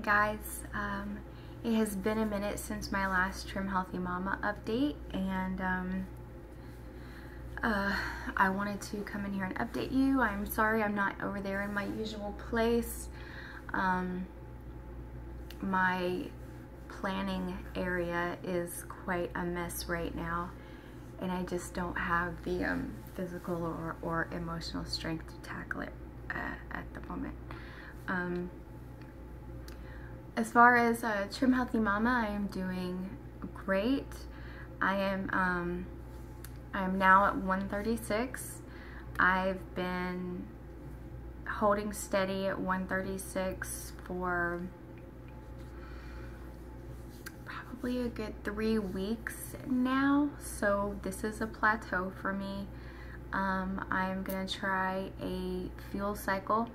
guys, it has been a minute since my last Trim Healthy Mama update, and I wanted to come in here and update you. I'm sorry I'm not over there in my usual place. My planning area is quite a mess right now, and I just don't have the physical or emotional strength to tackle it at the moment. As far as Trim Healthy Mama, I am doing great. I am now at 136. I've been holding steady at 136 for probably a good 3 weeks now, so this is a plateau for me. I'm gonna try a fuel cycle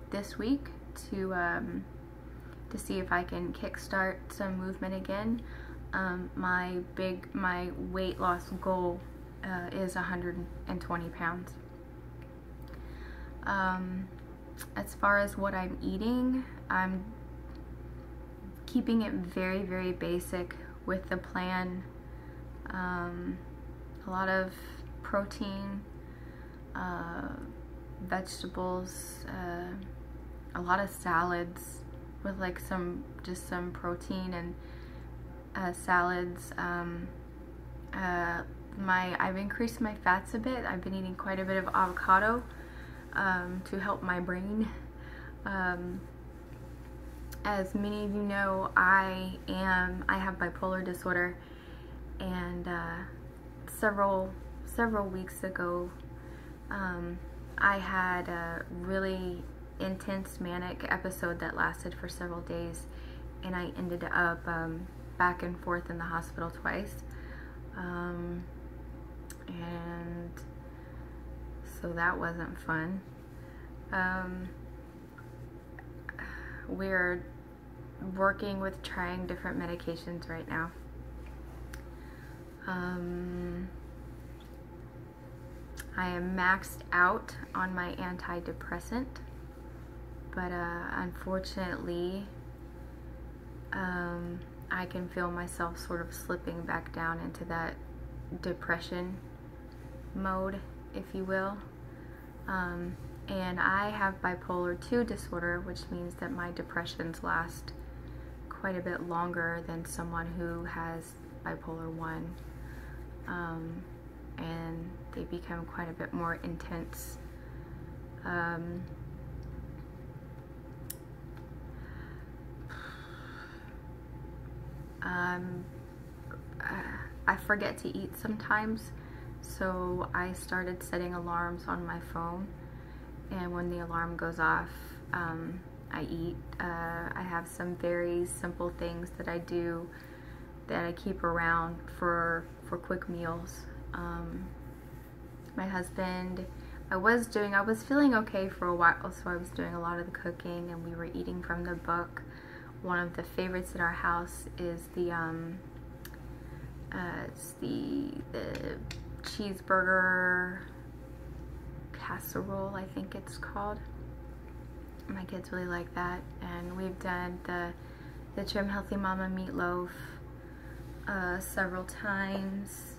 this week to see if I can kickstart some movement again. My weight loss goal is 120 pounds. As far as what I'm eating, I'm keeping it very, very basic with the plan. A lot of protein, vegetables, a lot of salads with like just some protein, and salads. I've increased my fats a bit. I've been eating quite a bit of avocado to help my brain. As many of you know, I have bipolar disorder, and several weeks ago I had a really intense manic episode that lasted for several days, and I ended up back and forth in the hospital twice, and so that wasn't fun. We're working with trying different medications right now. I am maxed out on my antidepressant, but unfortunately I can feel myself sort of slipping back down into that depression mode, if you will. And I have bipolar 2 disorder, which means that my depressions last quite a bit longer than someone who has bipolar 1. And they become quite a bit more intense. I forget to eat sometimes, so I started setting alarms on my phone, and when the alarm goes off, I eat. I have some very simple things that I do that I keep around for quick meals. My husband, I was feeling okay for a while, so I was doing a lot of the cooking, and we were eating from the book. One of the favorites in our house is the cheeseburger casserole, I think it's called. My kids really like that, and we've done the Trim Healthy Mama meatloaf several times.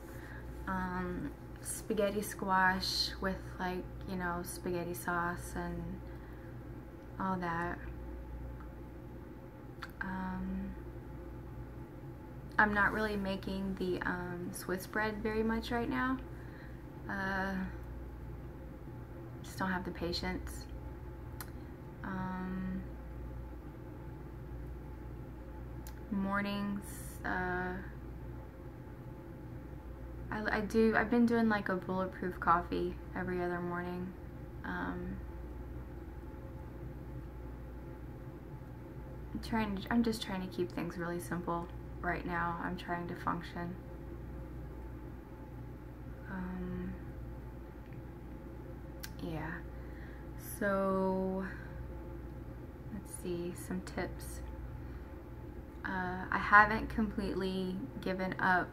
Spaghetti squash with, like, you know, spaghetti sauce and all that. I'm not really making the Swiss bread very much right now. Just don't have the patience. Mornings, I've been doing like a bulletproof coffee every other morning. I'm just trying to keep things really simple right now. I'm trying to function. Yeah, so let's see, some tips. I haven't completely given up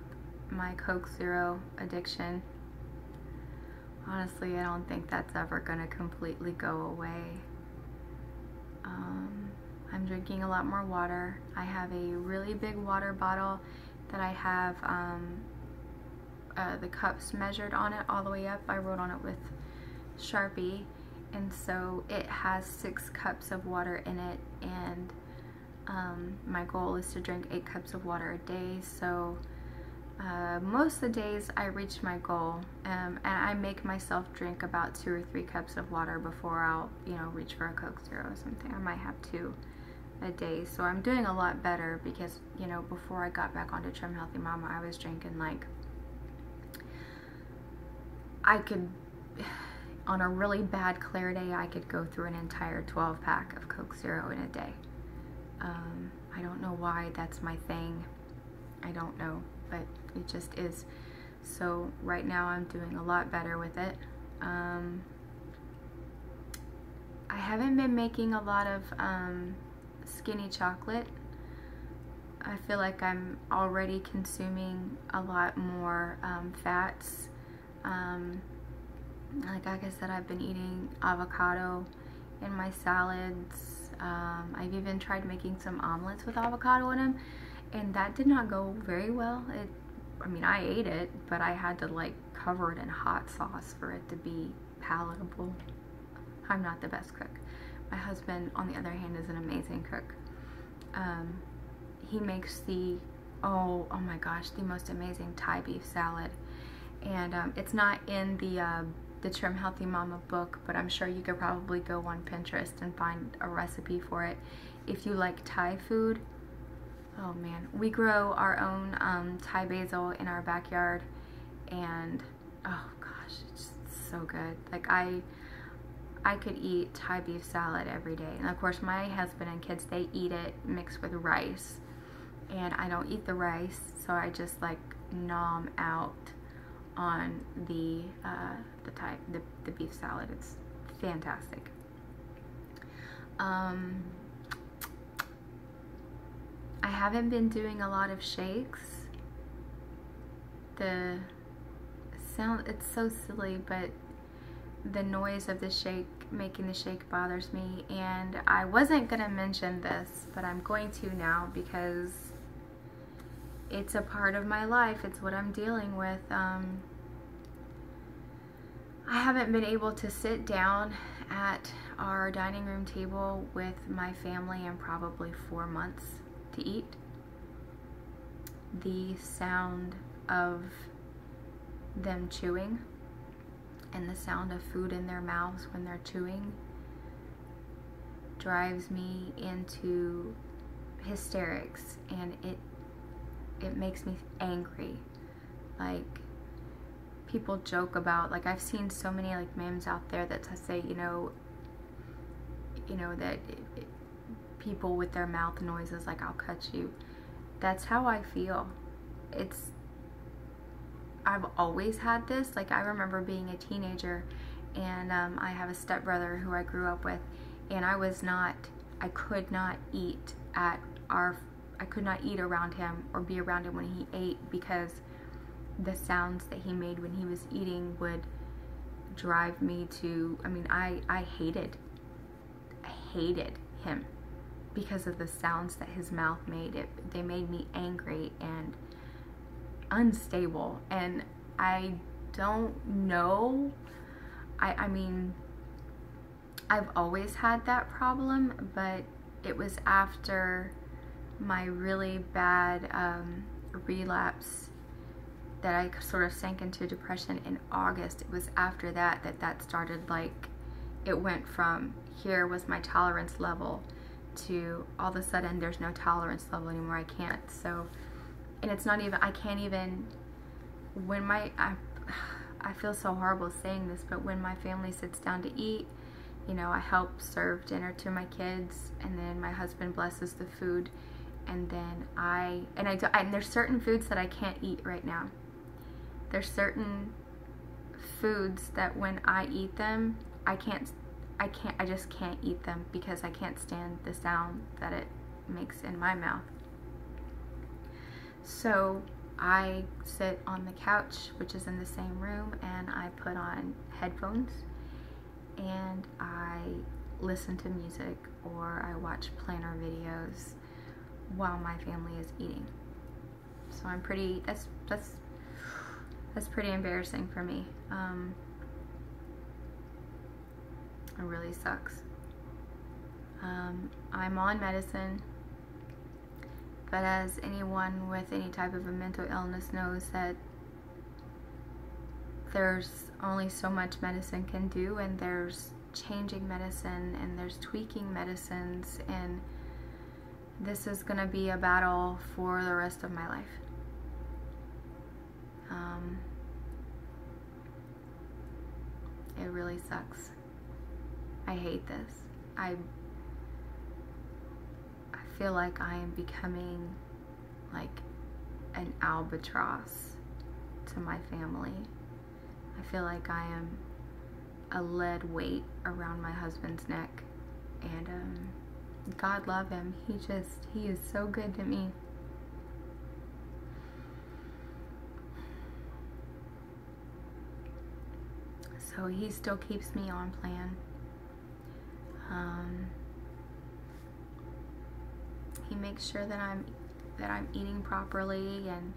my Coke Zero addiction. Honestly, I don't think that's ever gonna completely go away. I'm drinking a lot more water. I have a really big water bottle that I have the cups measured on it all the way up. I wrote on it with Sharpie, and so it has 6 cups of water in it, and my goal is to drink 8 cups of water a day. So most of the days I reach my goal, and I make myself drink about 2 or 3 cups of water before I'll, reach for a Coke Zero or something. I might have 2 a day. So I'm doing a lot better because, before I got back onto Trim Healthy Mama, I was drinking on a really bad clear day, I could go through an entire 12-pack of Coke Zero in a day. I don't know why that's my thing. I don't know, but it just is. So right now I'm doing a lot better with it. I haven't been making a lot of skinny chocolate. I feel like I'm already consuming a lot more fats. Like I said, I've been eating avocado in my salads. I've even tried making some omelets with avocado in them, and that did not go very well. I ate it, but I had to cover it in hot sauce for it to be palatable. I'm not the best cook. My husband, on the other hand, is an amazing cook. He makes oh my gosh, the most amazing Thai beef salad. And it's not in the Trim Healthy Mama book, but I'm sure you could probably go on Pinterest and find a recipe for it. If you like Thai food, oh man, we grow our own Thai basil in our backyard, and oh gosh, it's so good. I could eat Thai beef salad every day. And of course my husband and kids, they eat it mixed with rice, and I don't eat the rice, so I just nom out on the beef salad. It's fantastic. I haven't been doing a lot of shakes. The sound, it's so silly, but the noise of the shake, making the shake, bothers me. And I wasn't gonna mention this, but I'm going to now because it's a part of my life. It's what I'm dealing with. I haven't been able to sit down at our dining room table with my family in probably 4 months to eat. The sound of them chewing and the sound of food in their mouths when they're chewing drives me into hysterics, and it makes me angry. People joke about, I've seen so many memes out there that say, that people with their mouth noises, I'll cut you. That's how I feel. I've always had this. I remember being a teenager, and I have a stepbrother who I grew up with, and I could not eat around him or be around him when he ate, because the sounds that he made when he was eating would drive me to, I hated him because of the sounds that his mouth made. They made me angry and unstable, and I don't know. I've always had that problem, but it was after my really bad relapse that I sort of sank into depression in August. It was after that started, it went from here was my tolerance level to all of a sudden there's no tolerance level anymore. I can't. So, and it's not even, I can't even, when I feel so horrible saying this, but when my family sits down to eat, I help serve dinner to my kids, and then my husband blesses the food, and then and there's certain foods that I can't eat right now. There's certain foods that when I eat them, I just can't eat them because I can't stand the sound that it makes in my mouth. So I sit on the couch, which is in the same room, and I put on headphones, and I listen to music or I watch planner videos while my family is eating. So I'm pretty, that's pretty embarrassing for me. It really sucks. I'm on medicine, but as anyone with any type of a mental illness knows, that there's only so much medicine can do, and there's changing medicine and there's tweaking medicines, and this is gonna be a battle for the rest of my life. It really sucks. I hate this. I feel like I am becoming like an albatross to my family. I feel like I am a lead weight around my husband's neck, and God love him. He is so good to me. So he still keeps me on plan. He makes sure that I'm eating properly, and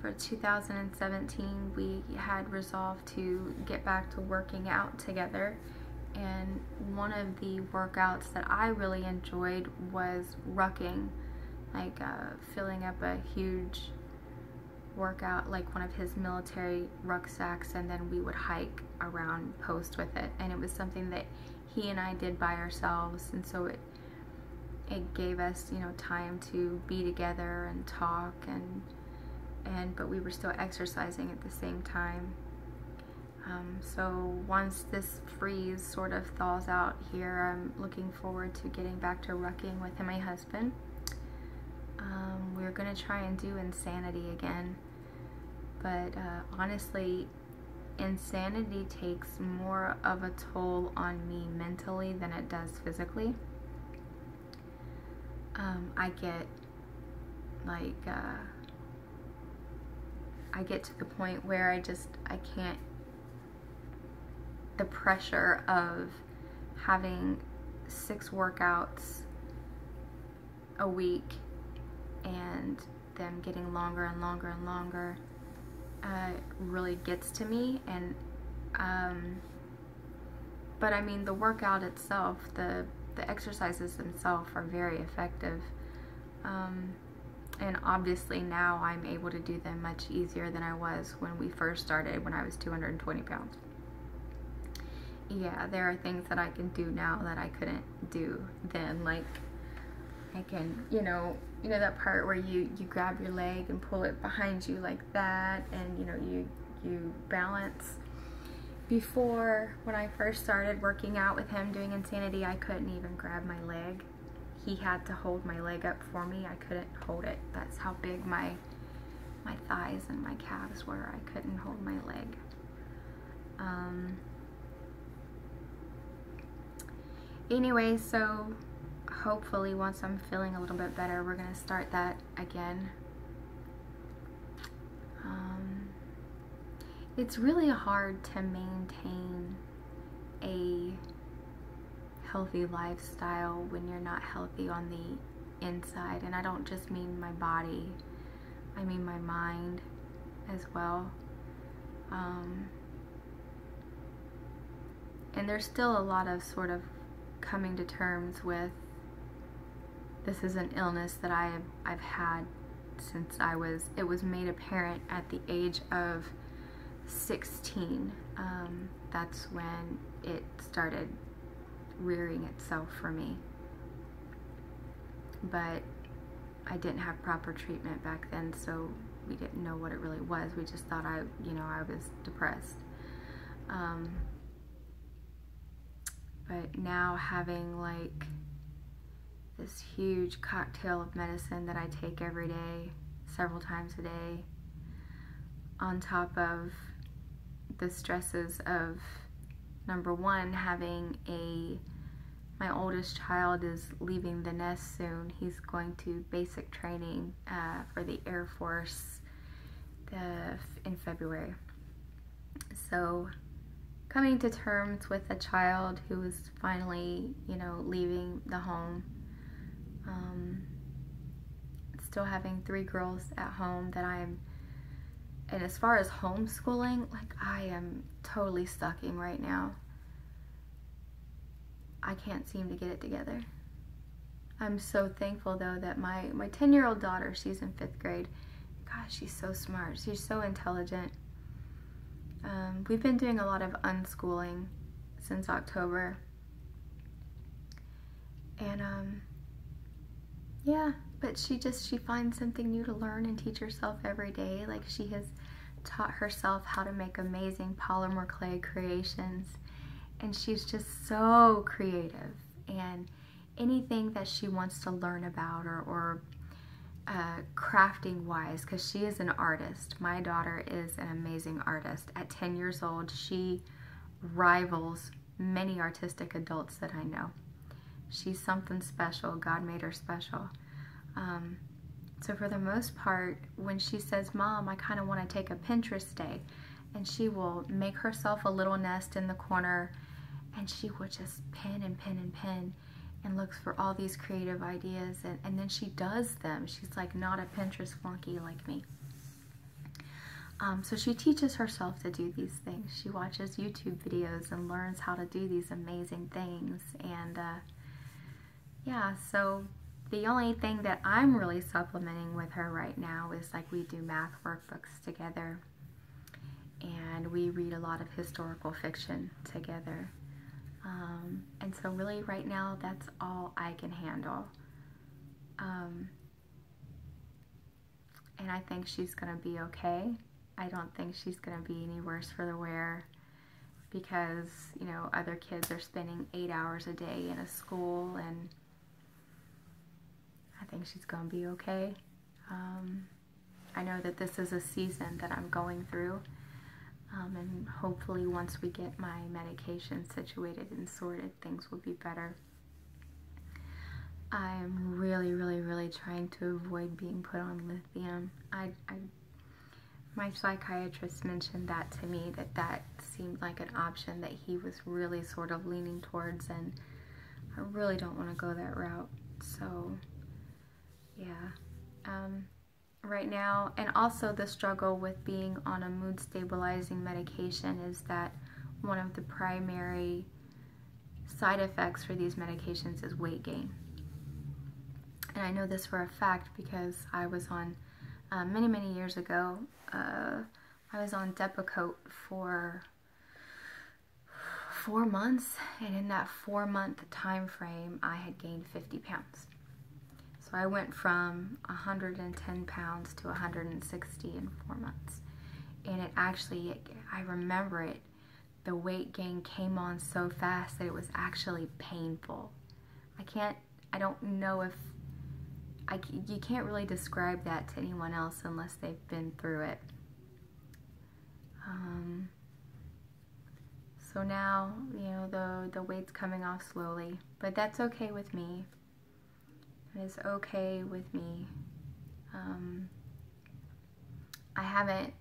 for 2017 we had resolved to get back to working out together, and one of the workouts that I really enjoyed was rucking, like filling up a huge workout, like one of his military rucksacks, and then we would hike around Post with it, and it was something that he and I did by ourselves, and so it gave us, time to be together and talk, but we were still exercising at the same time. So once this freeze sort of thaws out here, I'm looking forward to getting back to rucking with my husband. We're gonna try and do Insanity again, but honestly, Insanity takes more of a toll on me mentally than it does physically. I get to the point where I can't, the pressure of having 6 workouts a week and them getting longer and longer and longer really gets to me. And but I mean, the workout itself, the exercises themselves are very effective, and obviously now I'm able to do them much easier than I was when we first started, when I was 220 pounds. Yeah, there are things that I can do now that I couldn't do then. Like, I can, you know that part where you grab your leg and pull it behind you like that, and you balance. Before, when I first started working out with him doing Insanity, I couldn't even grab my leg. He had to hold my leg up for me. I couldn't hold it. That's how big my thighs and my calves were. I couldn't hold my leg. Anyway, so hopefully once I'm feeling a little bit better, we're gonna start that again. It's really hard to maintain a healthy lifestyle when you're not healthy on the inside, and I don't just mean my body, I mean my mind as well. And there's still a lot of sort of coming to terms with, this is an illness that I've had since it was made apparent at the age of 16. That's when it started rearing itself for me. But I didn't have proper treatment back then, so we didn't know what it really was. We just thought I was depressed. But now having like this huge cocktail of medicine that I take every day, several times a day, on top of the stresses of, number one, having my oldest child is leaving the nest soon. He's going to basic training for the Air Force in February. So coming to terms with a child who is finally, you know, leaving the home. Still having 3 girls at home that and as far as homeschooling, like, I am totally sucking right now. I can't seem to get it together. I'm so thankful though that my 10-year-old daughter, she's in 5th grade. Gosh, she's so smart. She's so intelligent. We've been doing a lot of unschooling since October. And yeah, but she finds something new to learn and teach herself every day. Like, she has taught herself how to make amazing polymer clay creations, and she's just so creative. And anything that she wants to learn about, or crafting wise, because she is an artist. My daughter is an amazing artist. At 10 years old, she rivals many artistic adults that I know. She's something special. God made her special. So for the most part, when she says, "Mom, I kind of want to take a Pinterest day," and she will make herself a little nest in the corner, and she will just pin and pin and pin and looks for all these creative ideas, and then she does them. She's like not a Pinterest flunky like me. So she teaches herself to do these things. She watches YouTube videos and learns how to do these amazing things. And yeah, so the only thing that I'm really supplementing with her right now is, like, we do math workbooks together, and we read a lot of historical fiction together. And so really right now, that's all I can handle. And I think she's going to be okay. I don't think she's going to be any worse for the wear, because, you know, other kids are spending 8 hours a day in a school, and I think she's going to be okay. I know that this is a season that I'm going through. And hopefully once we get my medication situated and sorted, things will be better. I'm really, really, really trying to avoid being put on lithium. My psychiatrist mentioned that to me, that seemed like an option that he was really sort of leaning towards, and I really don't want to go that route. So, yeah. Right now, and also the struggle with being on a mood stabilizing medication is that one of the primary side effects for these medications is weight gain. And I know this for a fact because I was on, many, many years ago, I was on Depakote for 4 months, and in that 4-month time frame, I had gained 50 pounds. So I went from 110 pounds to 160 in 4 months. And it actually, I remember it, the weight gain came on so fast that it was actually painful. I don't know if, you can't really describe that to anyone else unless they've been through it. So now, you know, the weight's coming off slowly, but that's okay with me. It is okay with me. I haven't,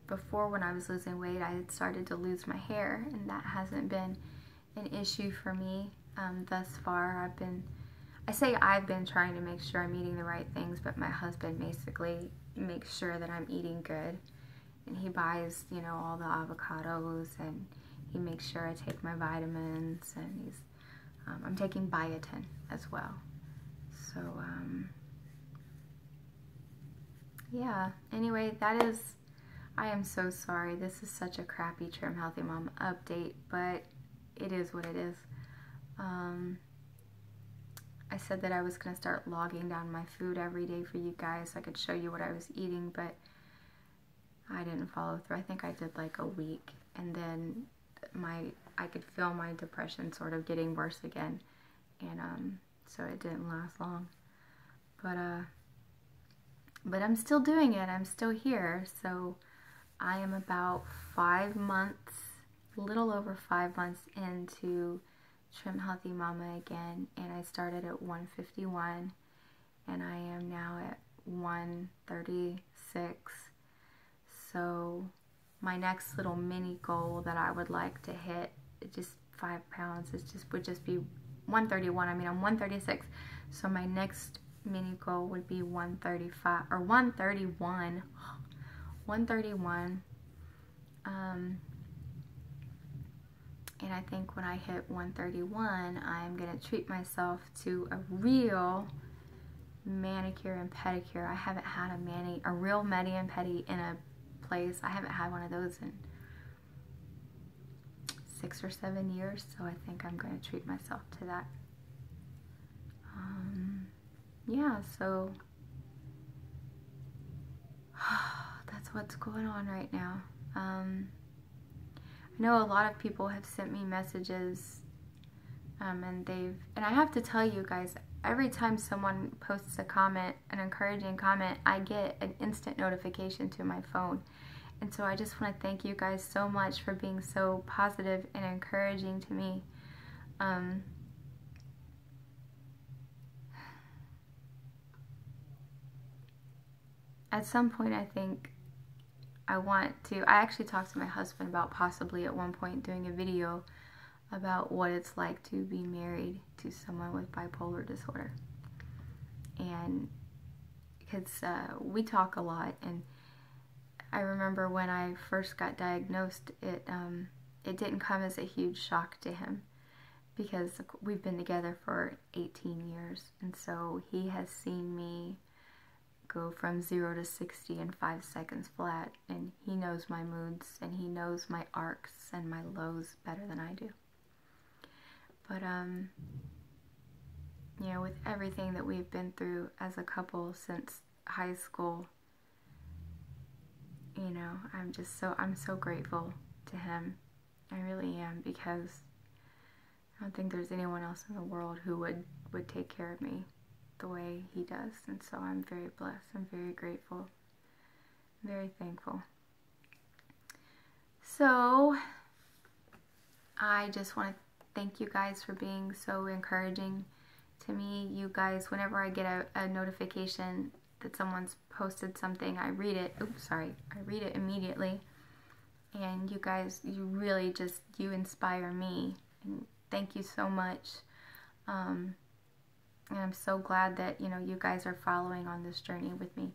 before when I was losing weight, I had started to lose my hair, and that hasn't been an issue for me thus far. I've been trying to make sure I'm eating the right things, but my husband basically makes sure that I'm eating good. And he buys, you know, all the avocados, and he makes sure I take my vitamins, and I'm taking biotin as well. So, yeah, anyway, I am so sorry. This is such a crappy Trim Healthy Mom update, but it is what it is. I said that I was going to start logging down my food every day for you guys so I could show you what I was eating, but I didn't follow through. I think I did like a week, and then I could feel my depression sort of getting worse again, and so it didn't last long. But I'm still doing it. I'm still here. So I am about 5 months, a little over 5 months into Trim Healthy Mama again, and I started at 151, and I am now at 136. So my next little mini goal that I would like to hit, just 5 pounds, would just be 131. I mean, I'm 136, so my next mini goal would be 135 or 131. 131. And I think when I hit 131, I'm gonna treat myself to a real manicure and pedicure. I haven't had a real mani and pedi in a place. I haven't had one of those in 6 or 7 years, so I think I'm going to treat myself to that. Yeah, so that's what's going on right now. I know a lot of people have sent me messages, and I have to tell you guys, every time someone posts a comment, an encouraging comment, I get an instant notification to my phone. And so I just want to thank you guys so much for being so positive and encouraging to me. At some point, I think I actually talked to my husband about possibly at one point doing a video about what it's like to be married to someone with bipolar disorder. And because we talk a lot, and I remember when I first got diagnosed, it didn't come as a huge shock to him, because we've been together for 18 years, and so he has seen me go from 0 to 60 in 5 seconds flat, and he knows my moods, and he knows my arcs and my lows better than I do. But you know, with everything that we've been through as a couple since high school, you know, I'm so grateful to him. I really am, because I don't think there's anyone else in the world who would take care of me the way he does. And so I'm very blessed. I'm very grateful. I'm very thankful. So I just want to thank you guys for being so encouraging to me. You guys, whenever I get a notification that someone's posted something, I read it. I read it immediately. And you guys, you really you inspire me. And thank you so much. And I'm so glad that, you know, you guys are following on this journey with me.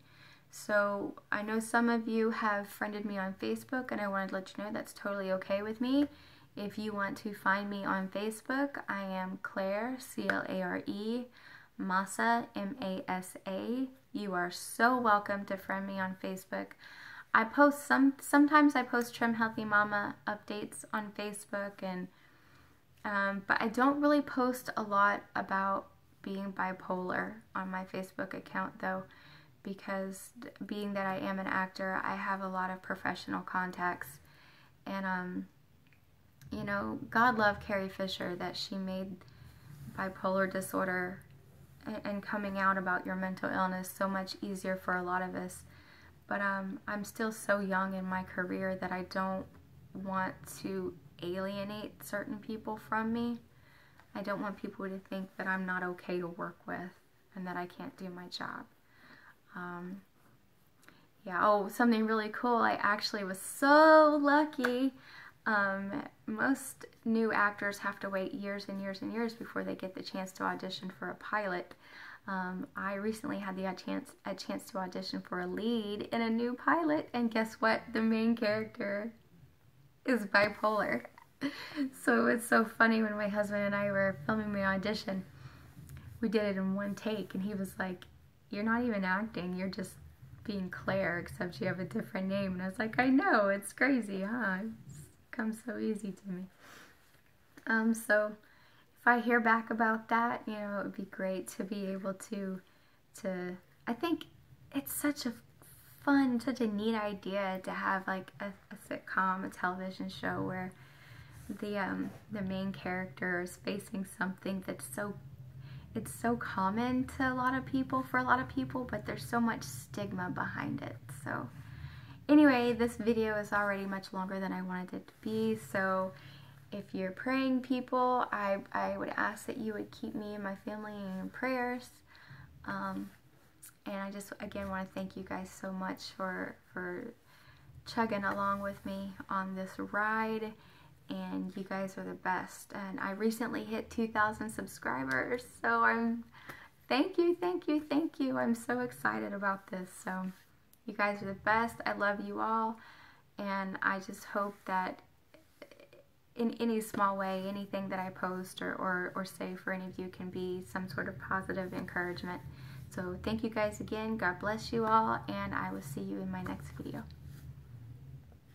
So I know some of you have friended me on Facebook, and I wanted to let you know that's totally okay with me. If you want to find me on Facebook, I am Claire, C-L-A-R-E, Masa, M-A-S-A. You are so welcome to friend me on Facebook. I post sometimes I post Trim Healthy Mama updates on Facebook, and but I don't really post a lot about being bipolar on my Facebook account, though, because being that I am an actor, I have a lot of professional contacts, and you know, God love Carrie Fisher, that she made bipolar disorder and coming out about your mental illness so much easier for a lot of us. But I'm still so young in my career that I don't want to alienate certain people from me. I don't want people to think that I'm not okay to work with and that I can't do my job. Yeah, oh, something really cool. I actually was so lucky. Most new actors have to wait years and years and years before they get the chance to audition for a pilot. I recently had a chance to audition for a lead in a new pilot, and guess what? The main character is bipolar. So it's so funny, when my husband and I were filming my audition, we did it in one take, and he was like, "You're not even acting, you're just being Claire, except you have a different name." And I was like, "I know, it's crazy, huh? It's come so easy to me." So if I hear back about that, you know, it would be great to be able to I think it's such a fun, such a neat idea to have like a sitcom, a television show where the main character is facing something that's it's so common to a lot of people, but there's so much stigma behind it. So anyway, this video is already much longer than I wanted it to be, so if you're praying people, I would ask that you would keep me and my family in your prayers. And I just, again, want to thank you guys so much for chugging along with me on this ride, and you guys are the best. And I recently hit 2,000 subscribers, so thank you, thank you, thank you. I'm so excited about this. So you guys are the best. I love you all, and I just hope that in any small way, anything that I post or say for any of you can be some sort of positive encouragement. So thank you guys again. God bless you all, and I will see you in my next video.